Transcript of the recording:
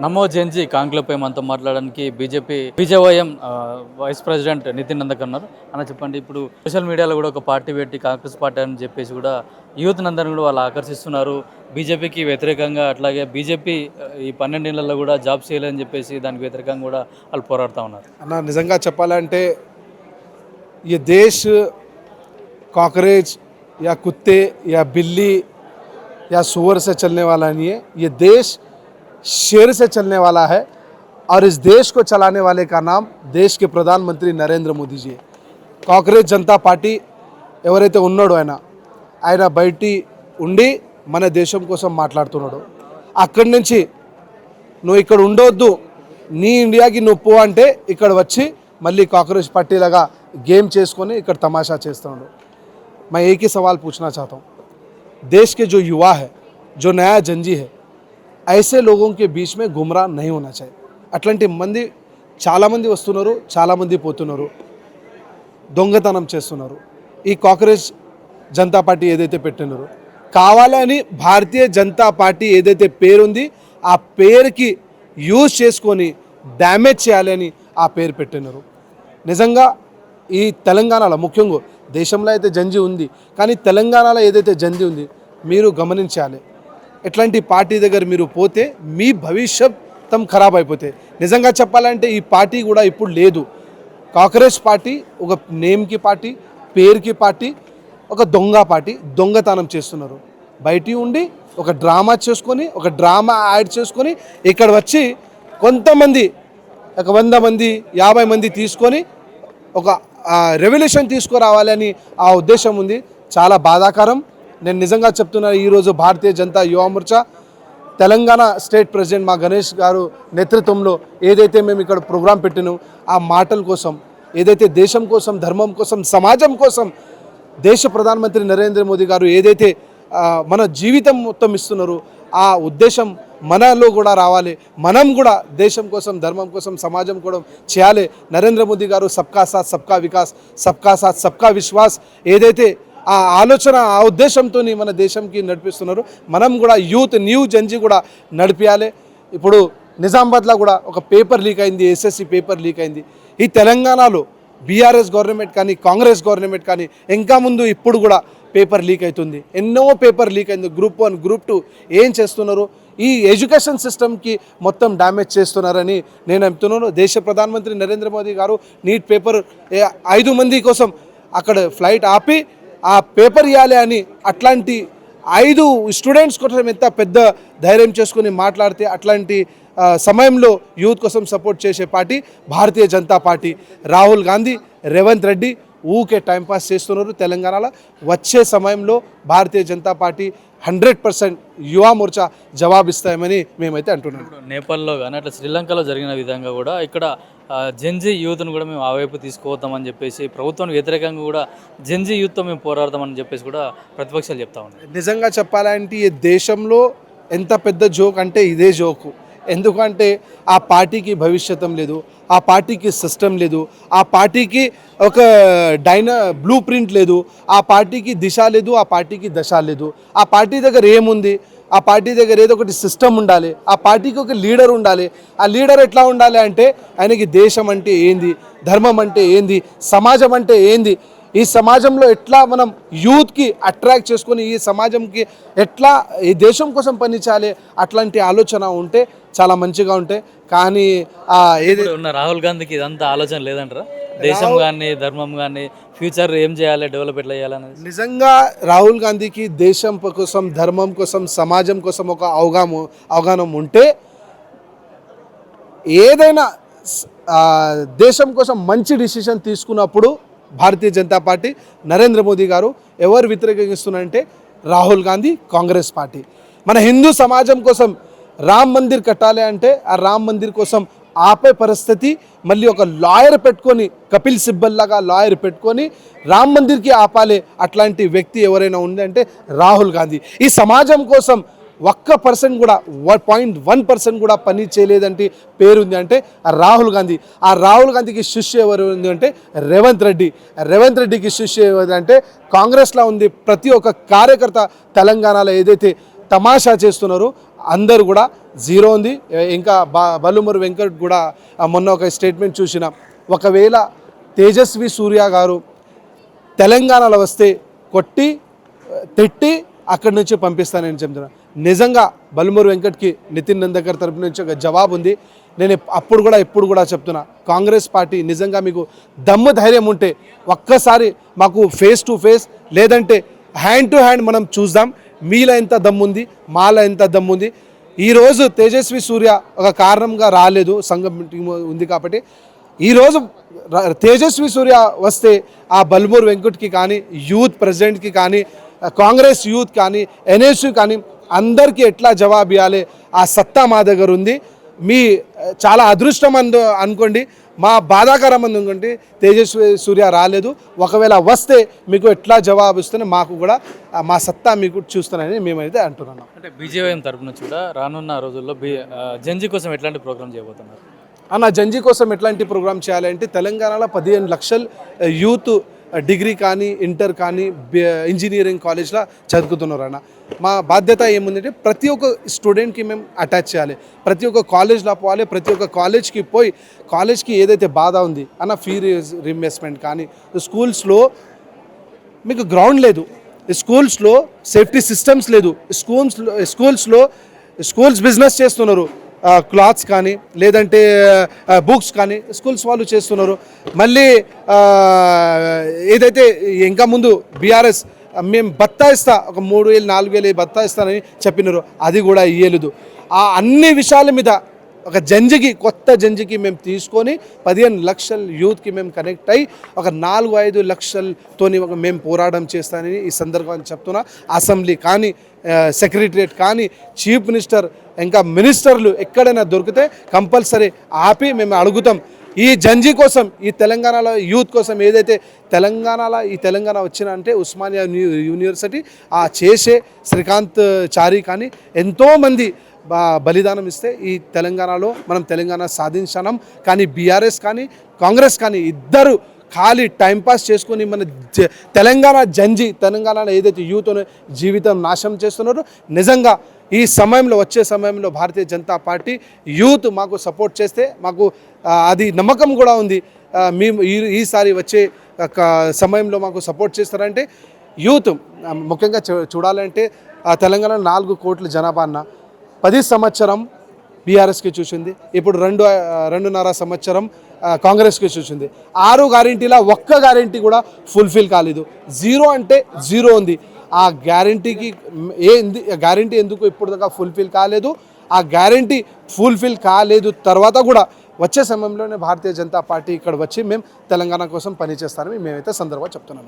నమో Gen Z కాంక్లేవ్పై మనతో మాట్లాడడానికి BJP BJYM vice president Nitin Nandak ఉన్నారు. అన్న చెప్పండి, ఇప్పుడు సోషల్ మీడియాలో కూడా ఒక పార్టీ పెట్టి కాంగ్రెస్ పార్టీ అని చెప్పేసి కూడా యూత్ నందరిని కూడా వాళ్ళు ఆకర్షిస్తున్నారు. బీజేపీకి వ్యతిరేకంగా, అట్లాగే బీజేపీ ఈ 12 ఏళ్లలో కూడా జాబ్స్ చేయలేదని చెప్పేసి దానికి వ్యతిరేకంగా కూడా వాళ్ళు పోరాడుతూ ఉన్నారు. అన్న నిజంగా చెప్పాలంటే ये देश कॉकरोच या कुत्ते या बिल्ली या सूअर से चलने वाला नहीं है. ये देश शेर से चलने वाला है और इस देश को चलाने वाले का नाम देश के प्रधानमंत्री नरेंद्र मोदी जी है. కాంగ్రెస్ జనతా పార్టీ ఎవరైతే ఉన్నాడో ఆయన బయటి ఉండి మన దేశం కోసం మాట్లాడుతున్నాడు. అక్కడి నుంచి నువ్వు ఇక్కడ ఉండొద్దు, నీ ఇండియాకి నువ్వు పో అంటే ఇక్కడ వచ్చి మళ్ళీ కాంగ్రెస్ पार्टी लगा गेम చేసుకొని ఇక్కడ तमाशा చేస్తున్నాడు. मैं एक ही सवाल पूछना चाहता हूँ, देश के जो युवा है, जो नया जंजी है, ऐसे लोगों के बीच में गुमराह नहीं होना चाहिए. అట్లాంటి మంది చాలామంది వస్తున్నారు, చాలామంది పోతున్నారు, దొంగతనం చేస్తున్నారు. ఈ కాంగ్రెస్ జనతా పార్టీ ఏదైతే పెట్టినారో కావాలని భారతీయ జనతా పార్టీ ఏదైతే పేరుంది ఆ పేరుకి యూజ్ చేసుకొని డ్యామేజ్ చేయాలని ఆ పేరు పెట్టినారు. నిజంగా ఈ తెలంగాణలో ముఖ్యంగా దేశంలో అయితే జంజి ఉంది, కానీ తెలంగాణలో ఏదైతే జంజి ఉంది మీరు గమనించాలి. ఎట్లాంటి పార్టీ దగ్గర మీరు పోతే మీ భవిష్యత్తం ఖరాబ్ అయిపోతాయి. నిజంగా చెప్పాలంటే ఈ పార్టీ కూడా ఇప్పుడు లేదు. కాంగ్రెస్ పార్టీ ఒక నేమ్కి పార్టీ, పేరుకి పార్టీ, ఒక దొంగ పార్టీ. దొంగతనం చేస్తున్నారు. బయట ఉండి ఒక డ్రామా చేసుకొని, ఒక డ్రామా యాడ్ చేసుకొని ఇక్కడ వచ్చి కొంతమంది ఒక 100 మంది 50 మంది తీసుకొని ఒక రెవల్యూషన్ తీసుకురావాలని ఆ ఉద్దేశం ఉంది. చాలా బాధాకరం. నేను నిజంగా చెప్తున్నాను, ఈరోజు భారతీయ జనతా యువ మోర్చా తెలంగాణ స్టేట్ ప్రెసిడెంట్ మా గణేష్ గారు నేతృత్వంలో ఏదైతే మేము ఇక్కడ ప్రోగ్రాం పెట్టినాం ఆ మాటల కోసం, ఏదైతే దేశం కోసం, ధర్మం కోసం, సమాజం కోసం దేశ ప్రధానమంత్రి నరేంద్ర మోదీ గారు ఏదైతే మన జీవితం మొత్తం ఇస్తున్నారు ఆ ఉద్దేశం మనలో కూడా రావాలి. మనం కూడా దేశం కోసం, ధర్మం కోసం, సమాజం కూడా చేయాలి. నరేంద్ర మోదీ గారు సబ్కా సాత్ సబ్కా వికాస్, సబ్కా సాత్ సబ్కా విశ్వాస్ ఏదైతే ఆ ఆలోచన, ఆ ఉద్దేశంతో మన దేశంకి నడిపిస్తున్నారు. మనం కూడా యూత్ న్యూ జంజీ కూడా నడిపించాలి. ఇప్పుడు నిజామాబాద్లో కూడా ఒక పేపర్ లీక్ అయింది, ఎస్ఎస్సి పేపర్ లీక్ అయింది. ఈ తెలంగాణలో బీఆర్ఎస్ గవర్నమెంట్ కానీ, కాంగ్రెస్ గవర్నమెంట్ కానీ ఇంకా ముందు ఇప్పుడు కూడా పేపర్ లీక్ అవుతుంది. ఎన్నో పేపర్ లీక్ అయింది. గ్రూప్ 1, గ్రూప్ 2 ఏం చేస్తున్నారు? ఈ ఎడ్యుకేషన్ సిస్టమ్కి మొత్తం డ్యామేజ్ చేస్తున్నారని నేను చెప్తున్నాను. దేశ ప్రధానమంత్రి నరేంద్ర మోదీ గారు నీట్ పేపర్ 5 మంది కోసం అక్కడ ఫ్లైట్ ఆపి ఆ పేపర్ ఇవ్వాలి అని అట్లాంటి 5 స్టూడెంట్స్ కోసం ఎంత పెద్ద ధైర్యం చేసుకుని మాట్లాడితే, అట్లాంటి సమయంలో యూత్ కోసం సపోర్ట్ చేసే పార్టీ భారతీయ జనతా పార్టీ. రాహుల్ గాంధీ, రేవంత్ రెడ్డి ఊకే టైంపాస్ చేస్తున్నారు. తెలంగాణలో వచ్చే సమయంలో భారతీయ జనతా పార్టీ 100% యువ మోర్చా జవాబిస్తామని మేమైతే అంటున్నాం. నేపాల్లో కానీ అట్లా శ్రీలంకలో జరిగిన విధంగా కూడా ఇక్కడ జెన్జీ యూత్ను కూడా మేము ఆ వైపు తీసుకుపోతామని చెప్పేసి, ప్రభుత్వానికి వ్యతిరేకంగా కూడా జెన్జీ యూత్తో మేము పోరాడతామని చెప్పేసి కూడా ప్రతిపక్షాలు చెప్తా ఉన్నాయి. నిజంగా చెప్పాలంటే ఈ దేశంలో ఎంత పెద్ద జోక్ అంటే ఇదే జోకు. ఎందుకంటే ఆ పార్టీకి భవిష్యత్తం లేదు, ఆ పార్టీకి సిస్టమ్ లేదు, ఆ పార్టీకి ఒక బ్లూ ప్రింట్ లేదు, ఆ పార్టీకి దిశ లేదు, ఆ పార్టీకి దశ లేదు. ఆ పార్టీ దగ్గర ఏముంది? ఆ పార్టీ దగ్గర ఏదో ఒకటి సిస్టమ్ ఉండాలి, ఆ పార్టీకి ఒక లీడర్ ఉండాలి. ఆ లీడర్ ఎట్లా ఉండాలి అంటే ఆయనకి దేశం అంటే ఏంది, ధర్మం అంటే ఏంది, సమాజం అంటే ఏంది, ఈ సమాజంలో ఎట్లా మనం యూత్కి అట్రాక్ట్ చేసుకొని ఈ సమాజంకి ఎట్లా ఈ దేశం కోసం పనిచేయాలి, అట్లాంటి ఆలోచన ఉంటే చాలా మంచిగా ఉంటాయి. కానీ ఏది ఉన్న రాహుల్ గాంధీకి ఇదంతా ఆలోచన లేదంటారా? దేశం కానీ, ధర్మం కానీ, ఫ్యూచర్ ఏం చేయాలి, డెవలప్ ఎట్లా చేయాలనేది. నిజంగా రాహుల్ గాంధీకి దేశం కోసం, ధర్మం కోసం, సమాజం కోసం ఒక అవగాహన ఉంటే ఏదైనా దేశం కోసం మంచి డిసిషన్ తీసుకున్నప్పుడు భారతీయ జనతా పార్టీ, నరేంద్ర మోదీ గారు ఎవరు వ్యతిరేకిస్తున్నారంటే రాహుల్ గాంధీ, కాంగ్రెస్ పార్టీ. మన హిందూ సమాజం కోసం రామ్ మందిర్ కట్టాలి అంటే ఆ రామ్ మందిర్ కోసం ఆపే పరిస్థితి మళ్ళీ ఒక లాయర్ పెట్టుకొని, కపిల్ సిబ్బల్ లాగా లాయర్ పెట్టుకొని రామ్ మందిర్కి ఆపాలి. అట్లాంటి వ్యక్తి ఎవరైనా ఉందంటే రాహుల్ గాంధీ. ఈ సమాజం కోసం 1% కూడా 0.1% కూడా పని చేయలేదంటే పేరుంది అంటే రాహుల్ గాంధీ. ఆ రాహుల్ గాంధీకి శిష్య ఎవరు ఉంది అంటే రేవంత్ రెడ్డి. రేవంత్ రెడ్డికి శిష్య ఎవరు అంటే కాంగ్రెస్లో ఉంది. ప్రతి ఒక్క కార్యకర్త తెలంగాణలో ఏదైతే తమాషా చేస్తున్నారు. అందరూ కూడా జీరో ఉంది. ఇంకా బల్లుమూరి వెంకట్ కూడా మొన్న ఒక స్టేట్మెంట్ చూసిన, ఒకవేళ తేజస్వి సూర్య గారు తెలంగాణలో వస్తే కొట్టి తిట్టి అక్కడి నుంచి పంపిస్తానని చెప్తున్నాను. నిజంగా బల్లుమూరి వెంకట్కి నితిన్ నందకర్ తరపు నుంచి ఒక జవాబు ఉంది. నేను ఇప్పుడు కూడా చెప్తున్నా, కాంగ్రెస్ పార్టీ నిజంగా మీకు దమ్ము ధైర్యం ఉంటే ఒక్కసారి మాకు ఫేస్ టు ఫేస్ లేదంటే హ్యాండ్ టు హ్యాండ్ మనం చూద్దాం. మీలో ఎంత దమ్ముంది, మాలో ఎంత దమ్ముంది. ఈరోజు తేజస్వి సూర్య ఒక కారణంగా రాలేదు, సంఘం మీటింగ్ ఉంది కాబట్టి. ఈరోజు తేజస్వి సూర్య వస్తే ఆ బల్మూర్ వెంకట్కి కానీ, యూత్ ప్రెసిడెంట్కి కానీ, కాంగ్రెస్ యూత్ కానీ, ఎన్ఎస్యూ కానీ అందరికీ ఎట్లా జవాబు ఇవ్వాలి, ఆ సత్తా మా దగ్గర ఉంది. మీ చాలా అదృష్టం అనుకోండి, మా బాధాకరం అనుకోండి, తేజస్వి సూర్య రాలేదు. ఒకవేళ వస్తే మీకు ఎట్లా జవాబు ఇస్తేనే మాకు కూడా మా సత్తా మీకు చూస్తానని మేమైతే అంటున్నాం. అంటే బీజేవైఎం తరపు నుంచి కూడా రానున్న రోజుల్లో జంజీ కోసం ఎట్లాంటి ప్రోగ్రామ్ చేయబోతున్నారు? అన్న, జంజీ కోసం ఎట్లాంటి ప్రోగ్రామ్ చేయాలంటే తెలంగాణలో 15 లక్షల యూత్ డిగ్రీ కానీ, ఇంటర్ కానీ, ఇంజనీరింగ్ కాలేజ్లో చదువుతున్నారు అన్న. మా బాధ్యత ఏముందంటే ప్రతి ఒక్క స్టూడెంట్కి మేము అటాచ్ చేయాలి, ప్రతి ఒక్క కాలేజ్లో పోవాలి, ప్రతి ఒక్క కాలేజ్కి పోయి కాలేజ్కి ఏదైతే బాధ ఉంది అన్న, ఫీ రీఇంబర్స్మెంట్ కానీ, స్కూల్స్లో మీకు గ్రౌండ్ లేదు, స్కూల్స్లో సేఫ్టీ సిస్టమ్స్ లేదు, స్కూల్స్ బిజినెస్ చేస్తున్నారు, క్లాత్స్ కానీ లేదంటే బుక్స్ కానీ స్కూల్స్ వాళ్ళు చేస్తున్నారు. మళ్ళీ ఏదైతే ఇంకా ముందు బీఆర్ఎస్ మేము బత్తా ఇస్తా, ఒక 3,000 4,000 బత్తా ఇస్తానని చెప్పినారు, అది కూడా ఇయ్యలేదు. ఆ అన్ని విషయాల మీద ఒక కొత్త జంజికి మేము తీసుకొని 15 లక్షల యూత్కి మేము కనెక్ట్ అయ్యి ఒక 4-5 లక్షలతోని మేము పోరాటం చేస్తానని ఈ సందర్భాన్ని చెప్తున్నా. అసెంబ్లీ కానీ, సెక్రటరియట్ కానీ, చీఫ్ మినిస్టర్ ఇంకా మినిస్టర్లు ఎక్కడైనా దొరికితే కంపల్సరీ ఆపి మేము అడుగుతాం. ఈ జంజీ కోసం, ఈ తెలంగాణలో యూత్ కోసం ఏదైతే తెలంగాణ వచ్చిన అంటే ఉస్మానియా యూనివర్సిటీ చేసే శ్రీకాంత్ చారి కానీ ఎంతోమంది బలిదానం ఇస్తే ఈ తెలంగాణలో మనం తెలంగాణ సాధించాం. కానీ బీఆర్ఎస్ కానీ, కాంగ్రెస్ కానీ ఇద్దరు ఖాళీ టైంపాస్ చేసుకొని మన తెలంగాణలో ఏదైతే యూత్ జీవితం నాశనం చేస్తున్నారో, నిజంగా ఈ సమయంలో వచ్చే సమయంలో భారతీయ జనతా పార్టీ యూత్ మాకు సపోర్ట్ చేస్తే మాకు అది నమ్మకం కూడా ఉంది. మేము ఈసారి వచ్చే సమయంలో మాకు సపోర్ట్ చేస్తారంటే యూత్ ముఖ్యంగా చూడాలంటే తెలంగాణ 4 కోట్ల జనాభా అన్న, 10 సంవత్సరం బీఆర్ఎస్కి చూసింది, ఇప్పుడు 2.5 సంవత్సరం కాంగ్రెస్కి చూసింది. 6 గ్యారెంటీల ఒక్క గ్యారెంటీ కూడా ఫుల్ఫిల్ కాలేదు. జీరో అంటే జీరో ఉంది. ఆ గ్యారెంటీ ఎందుకు ఇప్పుడు దాకా ఫుల్ఫిల్ కాలేదు? ఆ గ్యారెంటీ ఫుల్ఫిల్ కాలేదు తర్వాత కూడా వచ్చే సమయంలోనే భారతీయ జనతా పార్టీ ఇక్కడ వచ్చి మేము తెలంగాణ కోసం పనిచేస్తారని మేమైతే సందర్భంగా చెప్తున్నాం.